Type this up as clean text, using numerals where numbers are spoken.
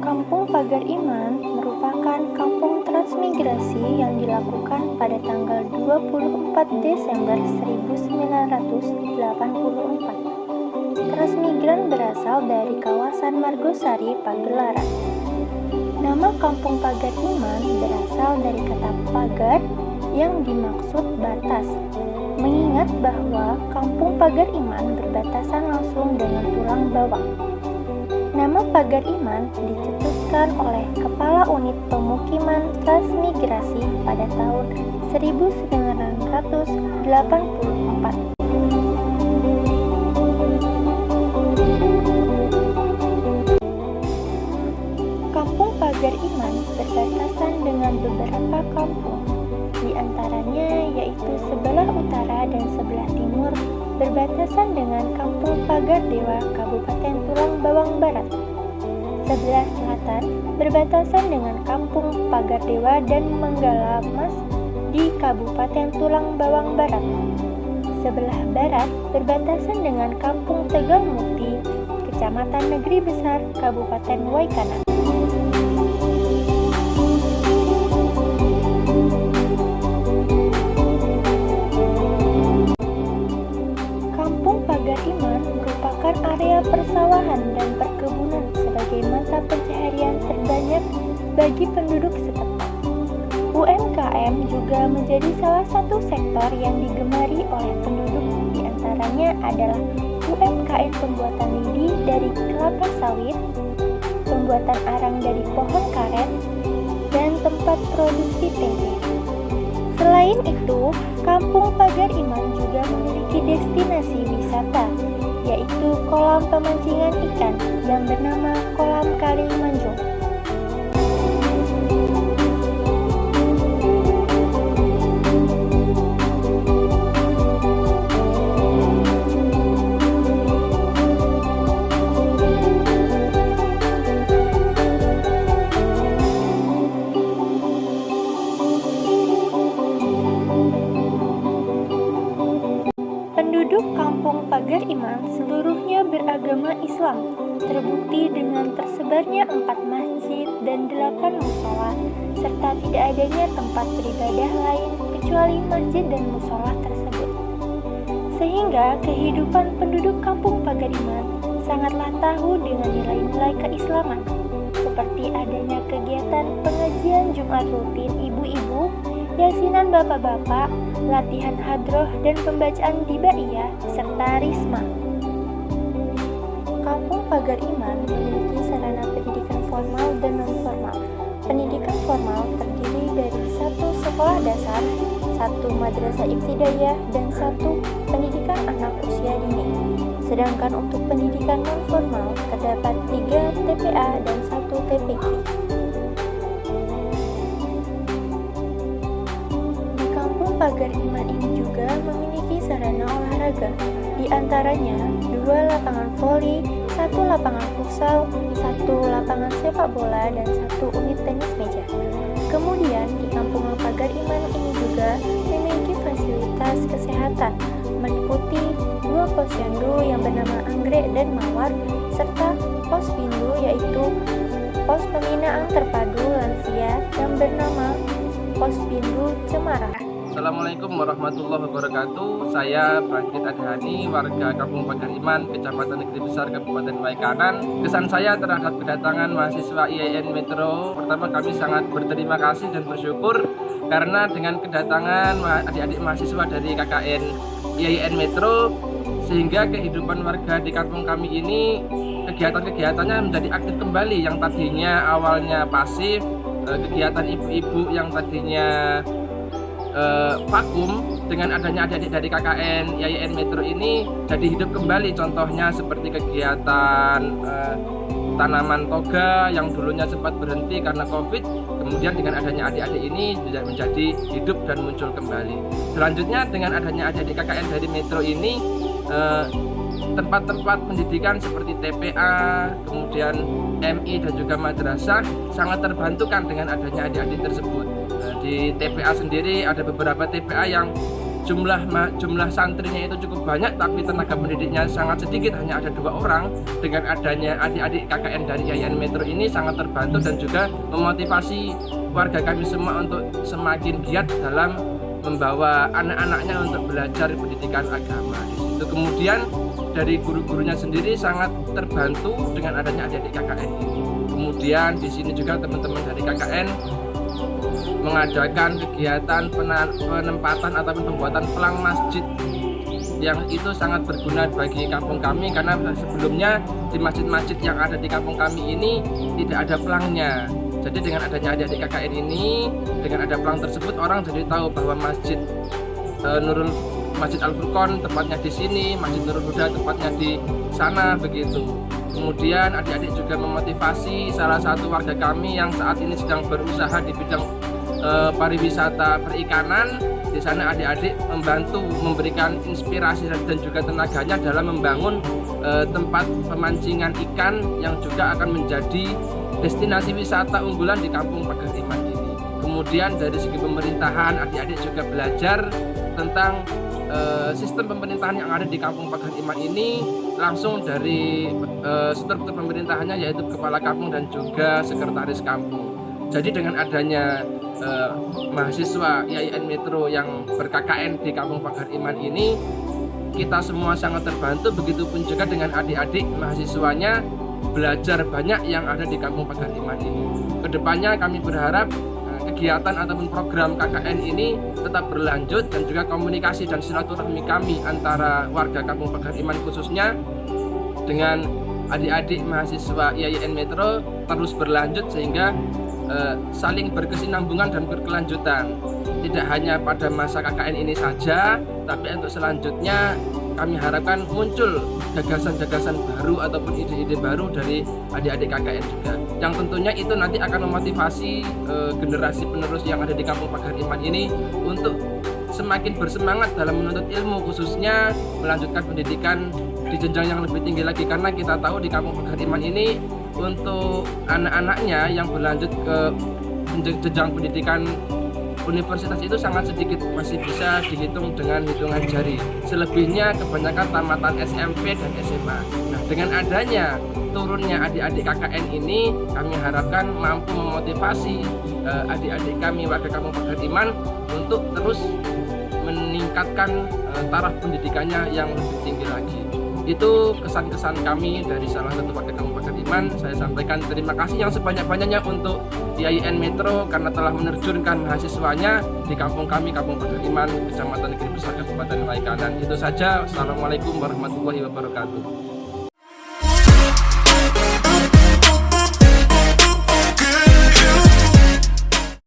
Kampung Pagar Iman merupakan kampung transmigrasi yang dilakukan pada tanggal 24 Desember 1984. Transmigran berasal dari kawasan Margosari, Pagelaran. Nama Kampung Pagar Iman berasal dari kata pagar yang dimaksud batas, mengingat bahwa Kampung Pagar Iman berbatasan langsung dengan Tulang Bawang. Nama Pagar Iman dicetuskan oleh Kepala Unit Pemukiman Transmigrasi pada tahun 1984. Kampung Pagar Iman berbatasan dengan beberapa kampung, di antaranya yaitu sebelah utara dan sebelah timur berbatasan dengan Kampung Pagar Dewa, Kabupaten Tulang Bawang Barat. Sebelah selatan berbatasan dengan Kampung Pagar Dewa dan Menggala Mas di Kabupaten Tulang Bawang Barat. Sebelah barat berbatasan dengan Kampung Tegal Mukti, Kecamatan Negeri Besar, Kabupaten Waikana. Pagar Iman merupakan area persawahan dan perkebunan sebagai mata pencaharian terbanyak bagi penduduk setempat. UMKM juga menjadi salah satu sektor yang digemari oleh penduduk, di antaranya adalah UMKM pembuatan lidi dari kelapa sawit, pembuatan arang dari pohon karet, dan tempat produksi tempe. Selain itu, Kampung Pagar Iman juga memiliki destinasi wisata, yaitu kolam pemancingan ikan yang bernama Kolam Kali Manjung. Penduduk Kampung Pagar Iman seluruhnya beragama Islam, terbukti dengan tersebarnya 4 masjid dan 8 musola, serta tidak adanya tempat beribadah lain kecuali masjid dan musola tersebut. Sehingga kehidupan penduduk Kampung Pagar Iman sangatlah tahu dengan nilai-nilai keislaman, seperti adanya kegiatan pengajian Jumat rutin ibu-ibu, yasinan bapak-bapak, latihan hadroh dan pembacaan dibaiyah, serta risma. Kampung Pagar Iman memiliki sarana pendidikan formal dan non-formal. Pendidikan formal terdiri dari 1 sekolah dasar, 1 madrasah ibtidaiyah, dan 1 pendidikan anak usia dini. Sedangkan untuk pendidikan non-formal terdapat 3 TPA dan 1 TPQ. Pagar Iman ini juga memiliki sarana olahraga, di antaranya 2 lapangan voli, 1 lapangan futsal, 1 lapangan sepak bola, dan 1 unit tenis meja. Kemudian di Kampung Pagar Iman ini juga memiliki fasilitas kesehatan, meliputi 2 posyandu yang bernama Anggrek dan Mawar, serta pos bindu yaitu pos pembinaan terpadu lansia yang bernama Pos Bindu Cemara. Assalamualaikum warahmatullahi wabarakatuh. Saya Bangkit Adhani, warga Kampung Pagar Iman, Kecamatan Negeri Besar, Kabupaten Waikanan. Kesan saya terhadap kedatangan mahasiswa IAIN Metro, pertama kami sangat berterima kasih dan bersyukur karena dengan kedatangan adik-adik mahasiswa dari KKN IAIN Metro, sehingga kehidupan warga di kampung kami ini kegiatan-kegiatannya menjadi aktif kembali. Yang tadinya awalnya pasif, kegiatan ibu-ibu yang tadinya vakum, dengan adanya adik-adik dari KKN IAIN Metro ini jadi hidup kembali. Contohnya seperti kegiatan tanaman toga yang dulunya sempat berhenti karena COVID, kemudian dengan adanya adik-adik ini menjadi hidup dan muncul kembali. Selanjutnya dengan adanya adik-adik KKN dari Metro ini, tempat-tempat pendidikan seperti TPA, kemudian MI dan juga madrasah sangat terbantukan dengan adanya adik-adik tersebut. Di TPA sendiri ada beberapa TPA yang jumlah santrinya itu cukup banyak, tapi tenaga pendidiknya sangat sedikit, hanya ada 2 orang. Dengan adanya adik-adik KKN dari IAIN Metro ini sangat terbantu dan juga memotivasi warga kami semua untuk semakin giat dalam membawa anak-anaknya untuk belajar pendidikan agama. Itu kemudian dari guru-gurunya sendiri sangat terbantu dengan adanya adik-adik KKN ini. Kemudian di sini juga teman-teman dari KKN mengadakan kegiatan penempatan ataupun pembuatan pelang masjid yang itu sangat berguna bagi kampung kami, karena sebelumnya di masjid-masjid yang ada di kampung kami ini tidak ada pelangnya. Jadi dengan adanya adik-adik KKN ini, dengan ada pelang tersebut, orang jadi tahu bahwa Masjid Al-Furqon tempatnya di sini, Masjid Nurul Huda tempatnya di sana, begitu. Kemudian adik-adik juga memotivasi salah satu warga kami yang saat ini sedang berusaha di bidang pariwisata perikanan. Di sana adik-adik membantu memberikan inspirasi dan juga tenaganya dalam membangun tempat pemancingan ikan yang juga akan menjadi destinasi wisata unggulan di Kampung Pagar Iman ini. Kemudian dari segi pemerintahan, adik-adik juga belajar tentang sistem pemerintahan yang ada di Kampung Pagar Iman ini, langsung dari struktur pemerintahannya, yaitu kepala kampung dan juga sekretaris kampung. Jadi dengan adanya mahasiswa IAIN Metro yang ber-KKN di Kampung Pagar Iman ini, kita semua sangat terbantu. Begitupun juga dengan adik-adik mahasiswanya, belajar banyak yang ada di Kampung Pagar Iman ini. Kedepannya kami berharap kegiatan ataupun program KKN ini tetap berlanjut, dan juga komunikasi dan silaturahmi kami antara warga Kampung Pagar Iman khususnya dengan adik-adik mahasiswa IAIN Metro terus berlanjut, sehingga saling berkesinambungan dan berkelanjutan. Tidak hanya pada masa KKN ini saja, tapi untuk selanjutnya kami harapkan muncul gagasan-gagasan baru ataupun ide-ide baru dari adik-adik KKN juga, yang tentunya itu nanti akan memotivasi generasi penerus yang ada di Kampung Pagar Iman ini untuk semakin bersemangat dalam menuntut ilmu, khususnya melanjutkan pendidikan di jenjang yang lebih tinggi lagi. Karena kita tahu di Kampung Pagar Iman ini untuk anak-anaknya yang berlanjut ke jenjang pendidikan universitas itu sangat sedikit, masih bisa dihitung dengan hitungan jari. Selebihnya kebanyakan tamatan SMP dan SMA. Nah, dengan adanya turunnya adik-adik KKN ini, kami harapkan mampu memotivasi adik-adik kami warga Kampung Pagar Iman untuk terus meningkatkan taraf pendidikannya yang lebih tinggi lagi. Itu kesan-kesan kami dari salah satu warga Kampung Pagar Iman. Saya sampaikan terima kasih yang sebanyak-banyaknya untuk IAIN Metro karena telah menerjunkan mahasiswanya di kampung kami, Kampung Pagar Iman, Kecamatan Negeri Besar, Kabupaten Waikanan. Itu saja. Assalamualaikum warahmatullahi wabarakatuh.